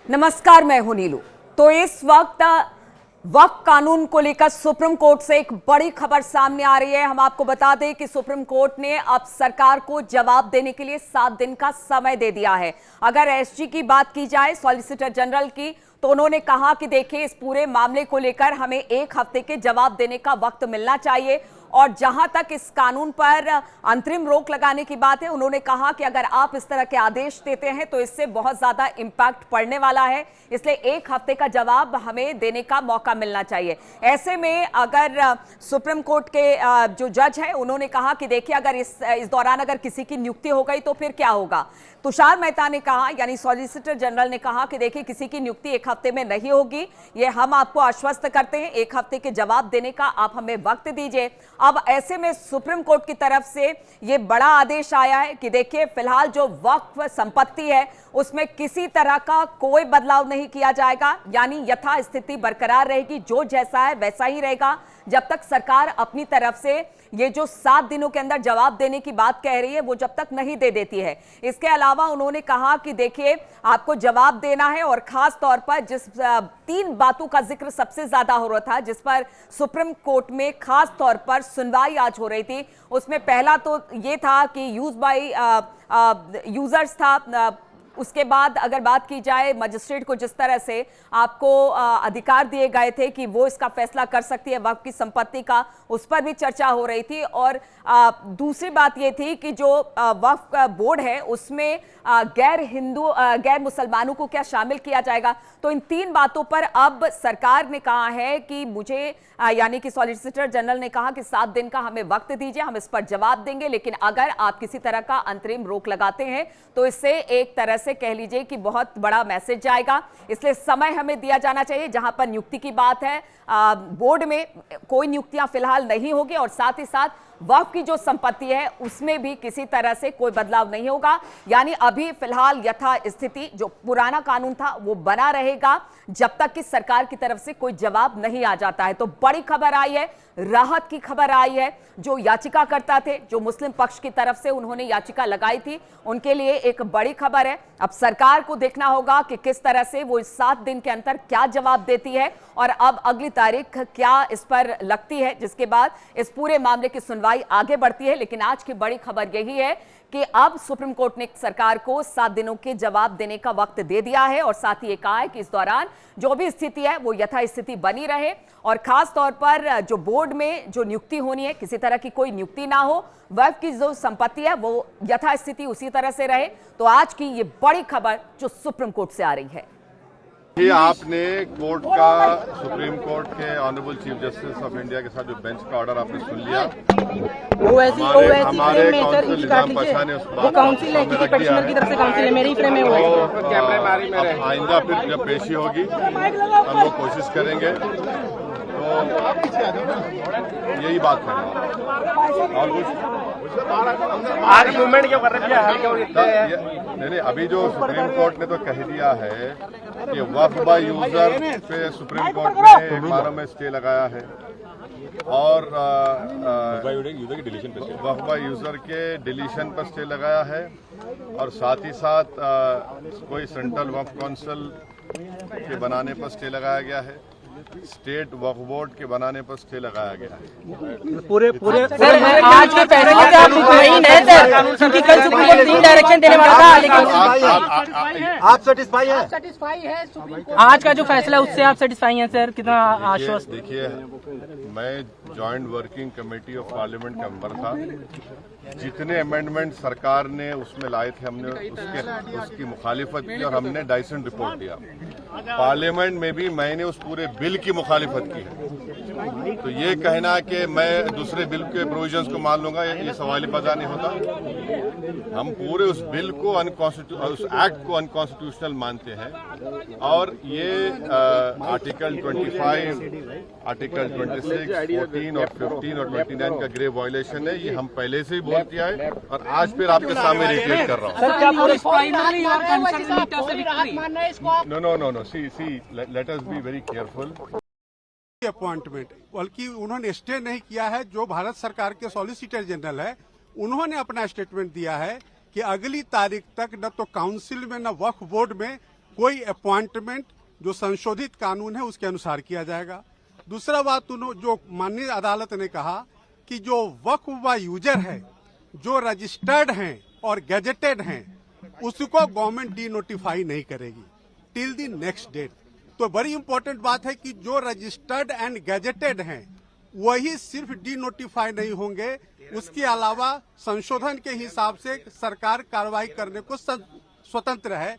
नमस्कार, मैं हूं नीलू। तो इस वक्त वक्फ कानून को लेकर सुप्रीम कोर्ट से एक बड़ी खबर सामने आ रही है। हम आपको बता दें कि सुप्रीम कोर्ट ने अब सरकार को जवाब देने के लिए 7 दिन का समय दे दिया है। अगर एसजी की बात की जाए, सॉलिसिटर जनरल की, तो उन्होंने कहा कि देखिए, इस पूरे मामले को लेकर हमें 1 हफ्ते के जवाब देने का वक्त मिलना चाहिए। और जहां तक इस कानून पर अंतरिम रोक लगाने की बात है, उन्होंने कहा कि अगर आप इस तरह के आदेश देते हैं तो इससे बहुत ज्यादा इंपैक्ट पड़ने वाला है, इसलिए 1 हफ्ते का जवाब हमें देने का मौका मिलना चाहिए। ऐसे में अगर सुप्रीम कोर्ट के जो जज है, उन्होंने कहा कि देखिए, अगर इस दौरान अगर किसी की नियुक्ति हो गई तो फिर क्या होगा। तुषार मेहता ने कहा, यानी सॉलिसिटर जनरल ने कहा कि देखिए, किसी की नियुक्ति 1 हफ्ते में नहीं होगी, ये हम आपको आश्वस्त करते हैं। 1 हफ्ते के जवाब देने का आप हमें वक्त दीजिए। अब ऐसे में सुप्रीम कोर्ट की तरफ से ये बड़ा आदेश आया है कि देखिए, फिलहाल जो वक्फ संपत्ति है उसमें किसी तरह का कोई बदलाव नहीं किया जाएगा, यानी यथा स्थिति बरकरार रहेगी, जो जैसा है वैसा ही रहेगा, जब तक सरकार अपनी तरफ से ये जो 7 दिनों के अंदर जवाब देने की बात कह रही है वो जब तक नहीं दे देती है। इसके अलावा उन्होंने कहा कि देखिए, आपको जवाब देना है, और खास तौर पर जिस 3 बातों का जिक्र सबसे ज्यादा हो रहा था, जिस पर सुप्रीम कोर्ट में खास तौर पर सुनवाई आज हो रही थी, उसमें पहला तो ये था कि यूज बाय यूजर्स था। उसके बाद अगर बात की जाए, मजिस्ट्रेट को जिस तरह से आपको अधिकार दिए गए थे कि वो इसका फैसला कर सकती है वक्फ की संपत्ति का, उस पर भी चर्चा हो रही थी। और दूसरी बात ये थी कि जो वक्फ का बोर्ड है उसमें गैर मुसलमानों को क्या शामिल किया जाएगा। तो इन 3 बातों पर अब सरकार ने कहा है कि मुझे यानी कि सॉलिसिटर जनरल ने कहा कि 7 दिन का हमें वक्त दीजिए, हम इस पर जवाब देंगे, लेकिन अगर आप किसी तरह का अंतरिम रोक लगाते हैं तो इससे एक तरह से कह लीजिए कि बहुत बड़ा मैसेज जाएगा। इसलिए समय हमें दिया जाना चाहिए। जहां पर नियुक्ति की बात है, बोर्ड में कोई नियुक्तियां फिलहाल नहीं होगी, और साथ ही साथ वक्फ की जो संपत्ति है उसमें भी किसी तरह से कोई बदलाव नहीं होगा। यानी अभी फिलहाल यथा स्थिति जो पुराना कानून था वो बना रहेगा, जब तक कि सरकार की तरफ से कोई जवाब नहीं आ जाता है। तो बड़ी खबर आई है, राहत की खबर आई है। जो याचिकाकर्ता थे, जो मुस्लिम पक्ष की तरफ से उन्होंने याचिका लगाई थी, उनके लिए एक बड़ी खबर है। अब सरकार को देखना होगा कि किस तरह से वो इस 7 दिन के अंदर क्या जवाब देती है, और अब अगली तारीख क्या इस पर लगती है, जिसके बाद इस पूरे मामले की सुनवाई आगे बढ़ती है। लेकिन आज की बड़ी खबर यही है कि अब सुप्रीम कोर्ट ने सरकार को 7 दिनों के जवाब देने का वक्त दे दिया है, और साथ ही ये कहा है कि इस दौरान जो भी स्थिति है वो यथास्थिति बनी रहे, और खास तौर पर जो बोर्ड में जो नियुक्ति होनी है, किसी तरह की कोई नियुक्ति ना हो, वक्फ की जो संपत्ति है वो यथास्थिति उसी तरह से रहे। तो आज की ये बड़ी खबर जो सुप्रीम कोर्ट से आ रही है। ये आपने कोर्ट का, सुप्रीम कोर्ट के honourable chief justice of India के साथ जो बेंच का ऑर्डर आपने सुन लिया, हमारे काउंसिल निजाम पाशा ने उस बात की तरफ से काउंसिल है, मेरी फ्रेम है वो। आइंदा फिर जब पेशी होगी हम लोग कोशिश करेंगे। तो यही बात है, और कुछ आज मूवमेंट क्यों कर रहे हैं? नहीं, अभी जो सुप्रीम कोर्ट ने तो कह दिया है कि वक्फ बाय यूजर पे सुप्रीम कोर्ट ने 1 बार में स्टे लगाया है, और वक्फ बाय यूजर के डिलीशन पर स्टे लगाया है, और साथ ही साथ कोई सेंट्रल वक्फ काउंसिल के बनाने पर स्टे लगाया गया है, स्टेट वक्फ बोर्ड के बनाने पर स्टे लगाया गया है। पूरे सर, आज के फैसले से आप मुतमईन हैं सर, क्योंकि कल सुप्रीम कोर्ट 3 डायरेक्शन देने वाला था, लेकिन आप सेटिस्फाई है? आज का जो फैसला उससे आप सेटिस्फाई हैं सर? कितना आश्वस्त? देखिए, मैं joint working committee of parliament का मेंबर था। जितने अमेंडमेंट सरकार ने उसमें लाए थे, हमने उसकी मुखालिफत की, और हमने डाइसेंट रिपोर्ट दिया। पार्लियामेंट में भी मैंने उस पूरे बिल की मुखालिफत की है। तो ये कहना कि मैं दूसरे बिल के प्रोविजंस को मान लूंगा, ये सवाल पैदा नहीं होता। हम पूरे उस बिल को उस एक्ट को अनकॉन्स्टिट्यूशनल मानते हैं, और ये आर्टिकल 25, आर्टिकल 26, 14 और 15 और 29 का ग्रेव वायलेशन है। ये हम पहले से ही बोल किया है, और आज फिर आपके सामने रिपीट कर रहा हूँ। No, see let us be very careful. Appointment, बल्कि उन्होंने स्टे नहीं किया है। जो भारत सरकार के सॉलिसिटर जनरल है, उन्होंने अपना स्टेटमेंट दिया है कि अगली तारीख तक न तो काउंसिल में न वक्फ बोर्ड में कोई अपॉइंटमेंट जो संशोधित कानून है उसके अनुसार किया जाएगा। दूसरा बात जो माननीय अदालत ने कहा कि जो वक्फ व यूजर है, जो रजिस्टर्ड हैं और गैजेटेड हैं, उसको गवर्नमेंट डी नोटिफाई नहीं करेगी टिल द नेक्स्ट डेट। तो बड़ी इंपॉर्टेंट बात है कि जो रजिस्टर्ड एंड गैजेटेड हैं वही सिर्फ डी नोटिफाई नहीं होंगे, उसके अलावा संशोधन के हिसाब से सरकार कार्रवाई करने को स्वतंत्र है।